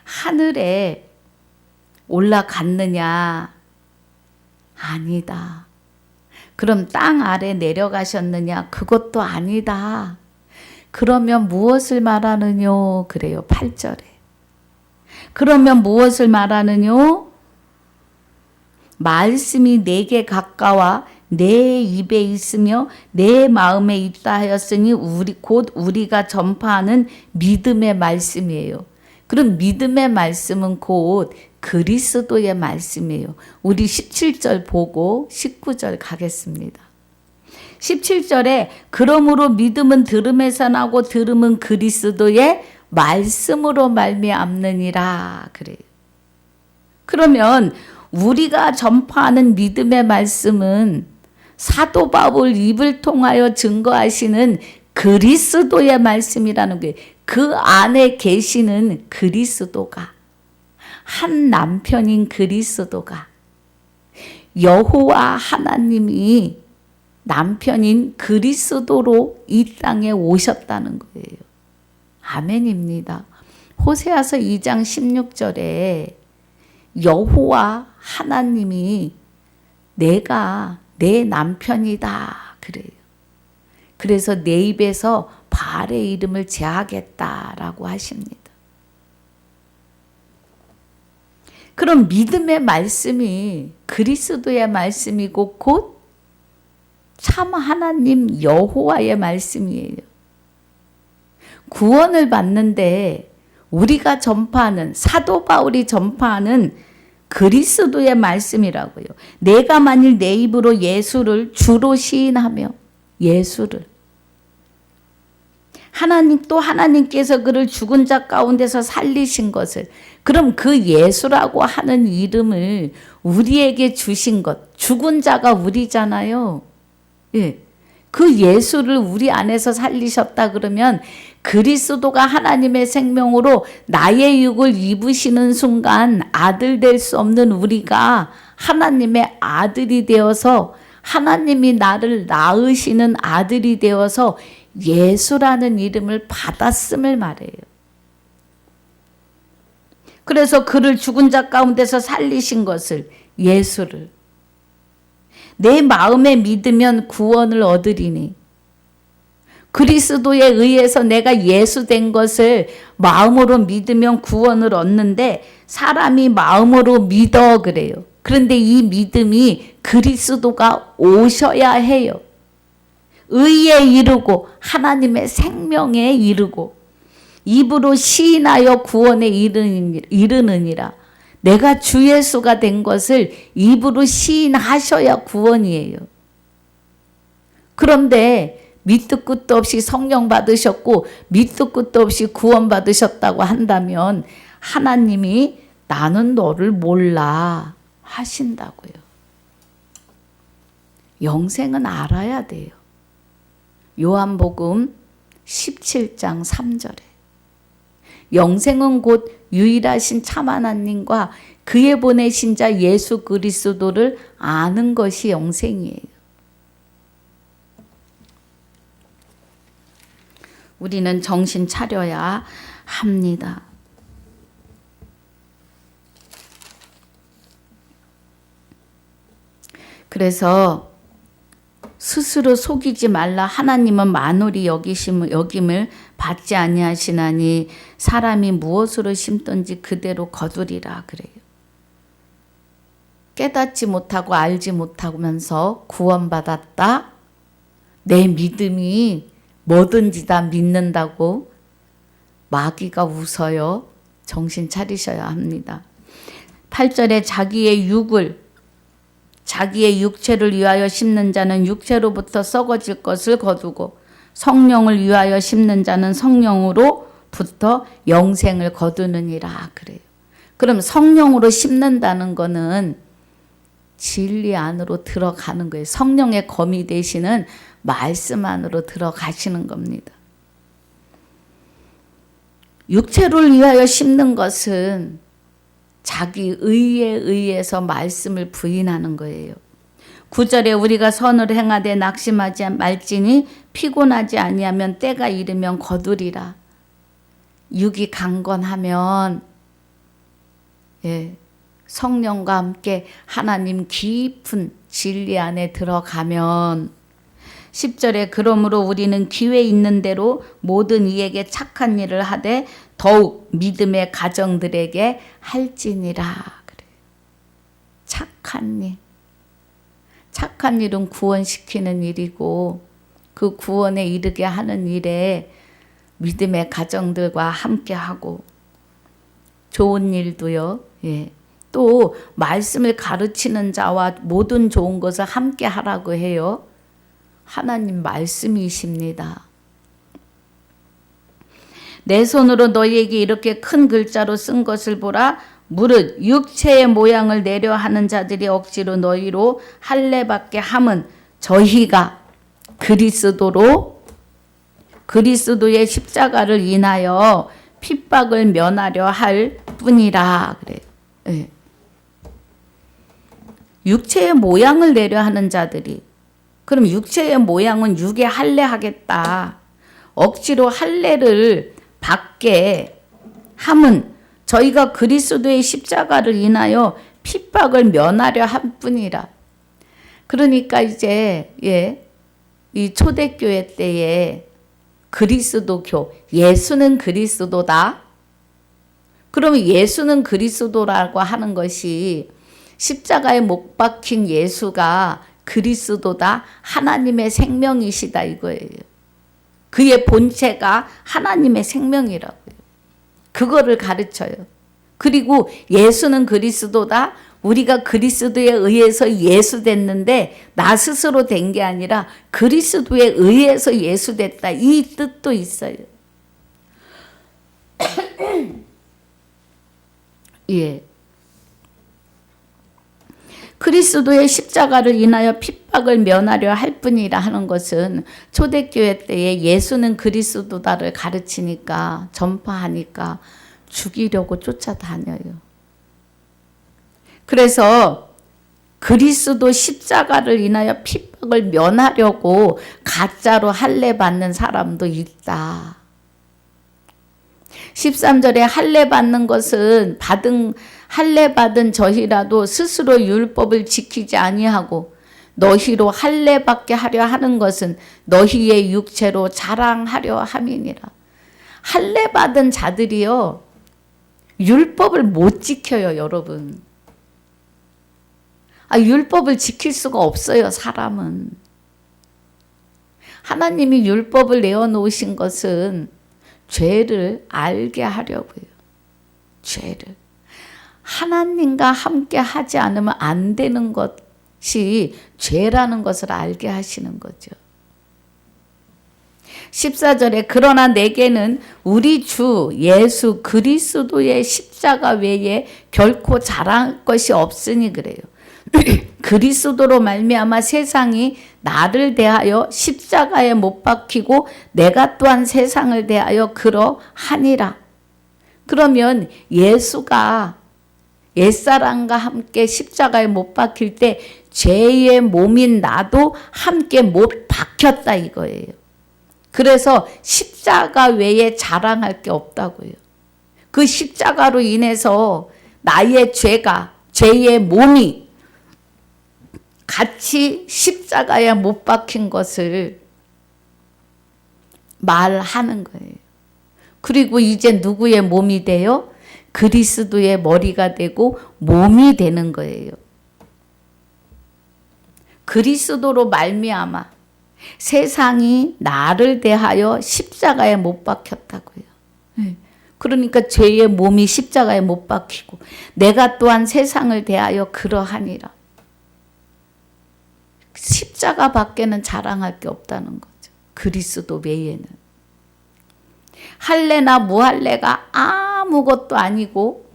하늘에 올라갔느냐? 아니다. 그럼 땅 아래 내려가셨느냐? 그것도 아니다. 그러면 무엇을 말하느뇨? 그래요. 8절에. 그러면 무엇을 말하느뇨? 말씀이 내게 가까워 내 입에 있으며 내 마음에 있다 하였으니 곧 우리가 전파하는 믿음의 말씀이에요. 그럼 믿음의 말씀은 곧 그리스도의 말씀이에요. 우리 17절 보고 19절 가겠습니다. 17절에 그러므로 믿음은 들음에서 나고 들음은 그리스도의 말씀으로 말미암느니라 그래요. 그러면 우리가 전파하는 믿음의 말씀은 사도 바울 입을 통하여 증거하시는 그리스도의 말씀이라는 거예요. 그 안에 계시는 그리스도가, 한 남편인 그리스도가, 여호와 하나님이 남편인 그리스도로 이 땅에 오셨다는 거예요. 아멘입니다. 호세아서 2장 16절에 여호와 하나님이 내가 내 남편이다 그래요. 그래서 내 입에서 바알의 이름을 제하겠다라고 하십니다. 그럼 믿음의 말씀이 그리스도의 말씀이고 곧 참 하나님 여호와의 말씀이에요. 구원을 받는데 우리가 전파하는, 사도 바울이 전파하는 그리스도의 말씀이라고요. 내가 만일 내 입으로 예수를 주로 시인하며 예수를, 하나님께서 그를 죽은 자 가운데서 살리신 것을, 그럼 그 예수라고 하는 이름을 우리에게 주신 것, 죽은 자가 우리잖아요. 예. 그 예수를 우리 안에서 살리셨다 그러면 그리스도가 하나님의 생명으로 나의 육을 입으시는 순간 아들 될 수 없는 우리가 하나님의 아들이 되어서, 하나님이 나를 낳으시는 아들이 되어서 예수라는 이름을 받았음을 말해요. 그래서 그를 죽은 자 가운데서 살리신 것을, 예수를 내 마음에 믿으면 구원을 얻으리니, 그리스도에 의해서 내가 예수 된 것을 마음으로 믿으면 구원을 얻는데 사람이 마음으로 믿어 그래요. 그런데 이 믿음이 그리스도가 오셔야 해요. 의에 이르고 하나님의 생명에 이르고 입으로 시인하여 구원에 이르느니라. 내가 주 예수가 된 것을 입으로 시인하셔야 구원이에요. 그런데 밑도 끝도 없이 성령 받으셨고 밑도 끝도 없이 구원 받으셨다고 한다면 하나님이 나는 너를 몰라 하신다고요. 영생은 알아야 돼요. 요한복음 17장 3절에 영생은 곧 유일하신 참 하나님과 그의 보내신 자 예수 그리스도를 아는 것이 영생이에요. 우리는 정신 차려야 합니다. 그래서 스스로 속이지 말라. 하나님은 만홀히 여김을 받지 아니하시나니 사람이 무엇으로 심든지 그대로 거두리라 그래요. 깨닫지 못하고 알지 못하면서 구원받았다. 내 믿음이 뭐든지 다 믿는다고 마귀가 웃어요. 정신 차리셔야 합니다. 8절에 자기의 육체를 위하여 심는 자는 육체로부터 썩어질 것을 거두고 성령을 위하여 심는 자는 성령으로부터 영생을 거두느니라 그래요. 그럼 성령으로 심는다는 거는 진리 안으로 들어가는 거예요. 성령의 검이 되시는 말씀 안으로 들어가시는 겁니다. 육체를 위하여 심는 것은 자기 의에 의해서 말씀을 부인하는 거예요. 9절에 우리가 선을 행하되 낙심하지 말지니 피곤하지 아니하면 때가 이르면 거두리라. 육이 강건하면 성령과 함께 하나님 깊은 진리 안에 들어가면 10절에 그러므로 우리는 기회 있는 대로 모든 이에게 착한 일을 하되 더욱 믿음의 가정들에게 할지니라 그래요. 착한 일. 착한 일은 구원시키는 일이고 그 구원에 이르게 하는 일에 믿음의 가정들과 함께하고 좋은 일도요. 예. 또 말씀을 가르치는 자와 모든 좋은 것을 함께 하라고 해요. 하나님 말씀이십니다. 내 손으로 너희에게 이렇게 큰 글자로 쓴 것을 보라. 무릇 육체의 모양을 내려 하는 자들이 억지로 너희로 할례받게 함은 저희가 그리스도의 십자가를 인하여 핍박을 면하려 할 뿐이라 그래요. 네. 육체의 모양을 내려 하는 자들이, 그럼 육체의 모양은 육에 할례하겠다, 억지로 할례를 받게 함은 저희가 그리스도의 십자가를 인하여 핍박을 면하려 할 뿐이라. 그러니까 이제 이 초대교회 때에 그리스도교, 예수는 그리스도다. 그러면 예수는 그리스도라고 하는 것이 십자가에 못 박힌 예수가 그리스도다, 하나님의 생명이시다 이거예요. 그의 본체가 하나님의 생명이라고요. 그거를 가르쳐요. 그리고 예수는 그리스도다. 우리가 그리스도에 의해서 예수 됐는데 나 스스로 된 게 아니라 그리스도에 의해서 예수 됐다. 이 뜻도 있어요. 예. 그리스도의 십자가를 인하여 핍박을 면하려 할 뿐이라 하는 것은 초대교회 때에 예수는 그리스도다를 가르치니까, 전파하니까 죽이려고 쫓아다녀요. 그래서 그리스도 십자가를 인하여 핍박을 면하려고 가짜로 할례 받는 사람도 있다. 13절에 할례 받는 것은 할례 받은 저희라도 스스로 율법을 지키지 아니하고 너희로 할례 받게 하려 하는 것은 너희의 육체로 자랑하려 함이니라. 할례 받은 자들이요, 율법을 못 지켜요, 여러분. 율법을 지킬 수가 없어요, 사람은. 하나님이 율법을 내어놓으신 것은 죄를 알게 하려고요. 죄를. 하나님과 함께 하지 않으면 안 되는 것이 죄라는 것을 알게 하시는 거죠. 14절에 그러나 내게는 우리 주 예수 그리스도의 십자가 외에 결코 자랑할 것이 없으니 그래요. 그리스도로 말미암아 세상이 나를 대하여 십자가에 못 박히고 내가 또한 세상을 대하여 그러하니라. 그러면 예수가 옛사람과 함께 십자가에 못 박힐 때 죄의 몸인 나도 함께 못 박혔다 이거예요. 그래서 십자가 외에 자랑할 게 없다고요. 그 십자가로 인해서 나의 죄의 몸이 같이 십자가에 못 박힌 것을 말하는 거예요. 그리고 이제 누구의 몸이 돼요? 그리스도의 머리가 되고 몸이 되는 거예요. 그리스도로 말미암아 세상이 나를 대하여 십자가에 못 박혔다고요. 그러니까 죄의 몸이 십자가에 못 박히고 내가 또한 세상을 대하여 그러하니라. 십자가 밖에는 자랑할 게 없다는 거죠. 그리스도 외에는. 할례나 무할례가 아무것도 아니고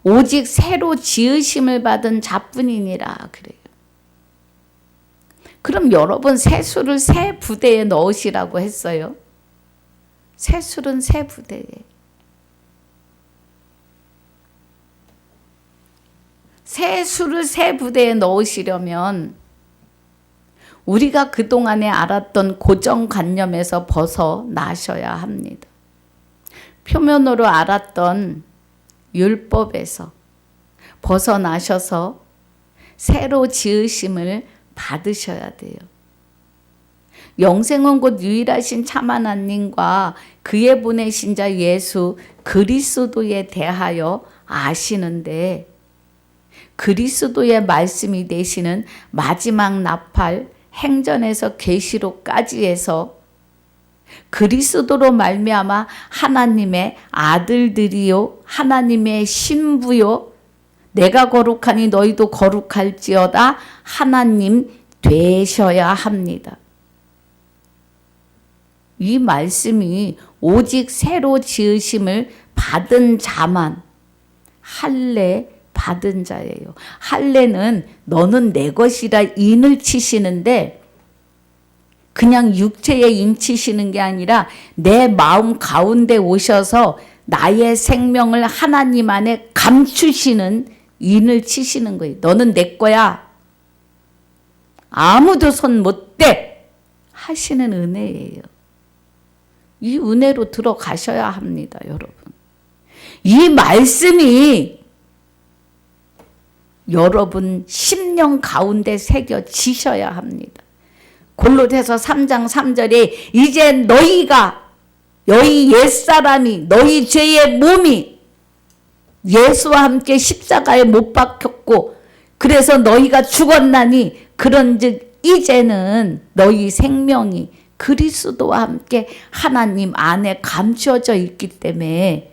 오직 새로 지으심을 받은 자뿐이니라 그래요. 그럼 여러분 세술을 새 부대에 넣으시라고 했어요. 세술은 새 부대에. 세술을 새 부대에 넣으시려면 우리가 그동안에 알았던 고정관념에서 벗어나셔야 합니다. 표면으로 알았던 율법에서 벗어나셔서 새로 지으심을 받으셔야 돼요. 영생은 곧 유일하신 참 하나님과 그의 보내신 자 예수 그리스도에 대하여 아시는데 그리스도의 말씀이 되시는 마지막 나팔 행전에서 계시록까지 해서 그리스도로 말미암아 하나님의 아들들이요 하나님의 신부요 내가 거룩하니 너희도 거룩할지어다 하나님 되셔야 합니다. 이 말씀이 오직 새로 지으심을 받은 자만 할례 받은 자예요. 할례는 너는 내 것이라 인을 치시는데 그냥 육체에 인치시는 게 아니라 내 마음 가운데 오셔서 나의 생명을 하나님 안에 감추시는 인을 치시는 거예요. 너는 내 거야. 아무도 손 못 대. 하시는 은혜예요. 이 은혜로 들어가셔야 합니다, 여러분. 이 말씀이 여러분 심령 가운데 새겨지셔야 합니다. 골로새서 3장 3절에 이제 너희가 너희 옛사람이 너희 죄의 몸이 예수와 함께 십자가에 못 박혔고 그래서 너희가 죽었나니 그런즉 이제는 너희 생명이 그리스도와 함께 하나님 안에 감추어져 있기 때문에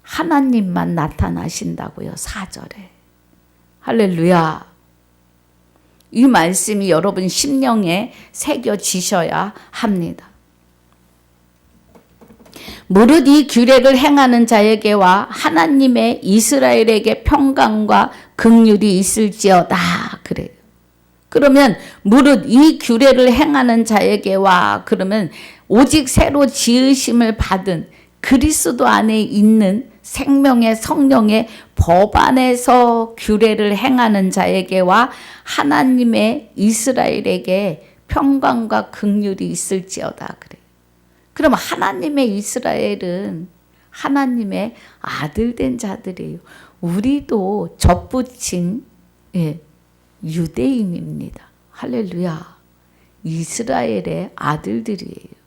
하나님만 나타나신다고요. 4절에. 할렐루야. 이 말씀이 여러분 심령에 새겨지셔야 합니다. 무릇 이 규례를 행하는 자에게와 하나님의 이스라엘에게 평강과 긍휼이 있을지어다. 그래요. 그러면 무릇 이 규례를 행하는 자에게와 그러면 오직 새로 지으심을 받은 그리스도 안에 있는 생명의 성령의 법 안에서 규례를 행하는 자에게와 하나님의 이스라엘에게 평강과 긍휼이 있을지어다. 그래. 그럼 하나님의 이스라엘은 하나님의 아들 된 자들이에요. 우리도 접붙인 유대인입니다. 할렐루야. 이스라엘의 아들들이에요.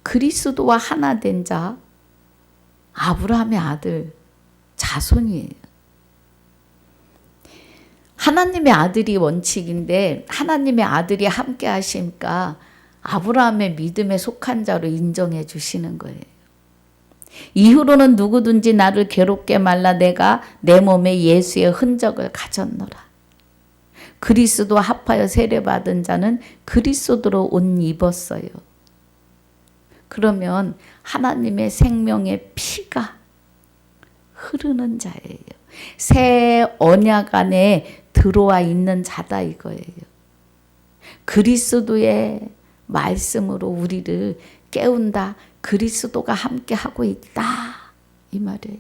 그리스도와 하나 된 자, 아브라함의 아들, 자손이에요. 하나님의 아들이 원칙인데 하나님의 아들이 함께 하시니까 아브라함의 믿음에 속한 자로 인정해 주시는 거예요. 이후로는 누구든지 나를 괴롭게 말라 내가 내 몸에 예수의 흔적을 가졌노라. 그리스도 합하여 세례받은 자는 그리스도로 옷 입었어요. 그러면 하나님의 생명의 피가 흐르는 자예요. 새 언약 안에 들어와 있는 자다 이거예요. 그리스도의 말씀으로 우리를 깨운다. 그리스도가 함께 하고 있다. 이 말이에요.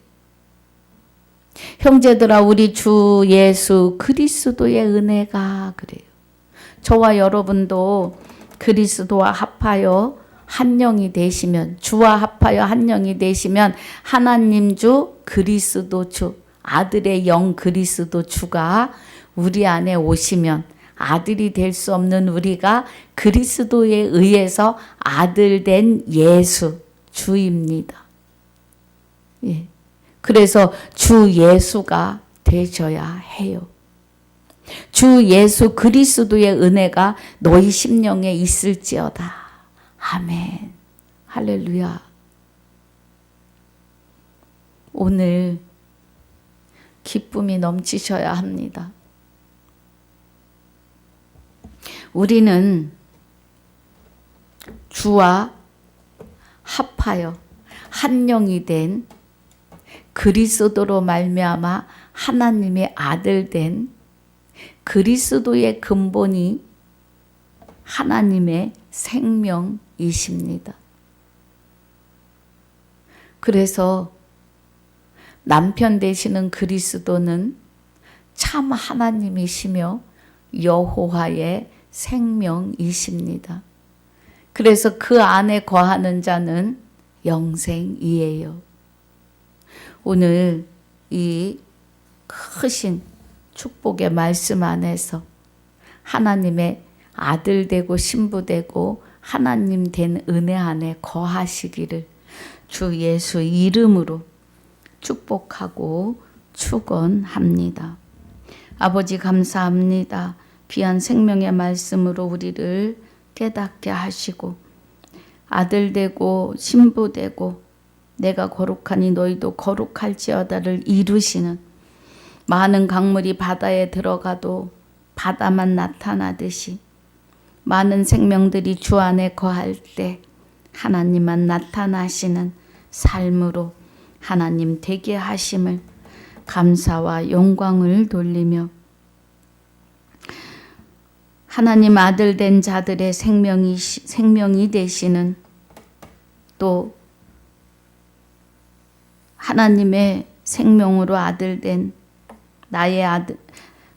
형제들아 우리 주 예수 그리스도의 은혜가 그래요. 저와 여러분도 그리스도와 합하여 한 영이 되시면 주와 합하여 한 영이 되시면 하나님 주 그리스도 주 아들의 영 그리스도 주가 우리 안에 오시면 아들이 될 수 없는 우리가 그리스도에 의해서 아들 된 예수 주입니다. 예. 그래서 주 예수가 되셔야 해요. 주 예수 그리스도의 은혜가 너희 심령에 있을지어다. 아멘. 할렐루야. 오늘 기쁨이 넘치셔야 합니다. 우리는 주와 합하여 한 영이 된 그리스도로 말미암아 하나님의 아들 된 그리스도의 근본이 하나님의 생명이십니다. 그래서 남편 되시는 그리스도는 참 하나님이시며 여호와의 생명이십니다. 그래서 그 안에 거하는 자는 영생이에요. 오늘 이 크신 축복의 말씀 안에서 하나님의 아들 되고 신부 되고 하나님 된 은혜 안에 거하시기를 주 예수 이름으로 축복하고 축원합니다. 아버지 감사합니다. 귀한 생명의 말씀으로 우리를 깨닫게 하시고 아들 되고 신부 되고 내가 거룩하니 너희도 거룩할지어다를 이루시는, 많은 강물이 바다에 들어가도 바다만 나타나듯이 많은 생명들이 주 안에 거할 때 하나님만 나타나시는 삶으로 하나님 되게 하심을 감사와 영광을 돌리며, 하나님 아들 된 자들의 생명이 되시는, 또 하나님의 생명으로 아들 된 나의 아들,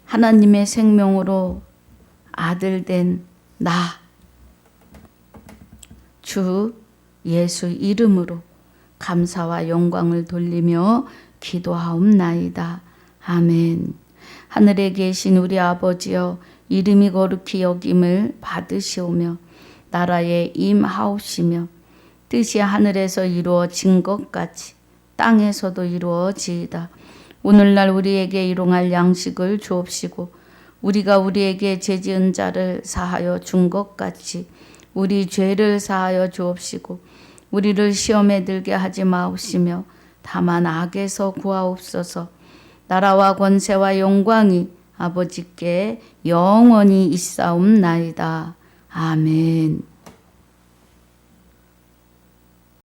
하나님의 생명으로 아들 된 나, 주 예수 이름으로 감사와 영광을 돌리며 기도하옵나이다. 아멘. 하늘에 계신 우리 아버지여, 이름이 거룩히 여김을 받으시오며 나라에 임하옵시며 뜻이 하늘에서 이루어진 것 같이 땅에서도 이루어지이다. 오늘날 우리에게 일용할 양식을 주옵시고 우리가 우리에게 죄지은 자를 사하여 준 것 같이 우리 죄를 사하여 주옵시고 우리를 시험에 들게 하지 마옵시며 다만 악에서 구하옵소서. 나라와 권세와 영광이 아버지께 영원히 있사옵나이다. 아멘.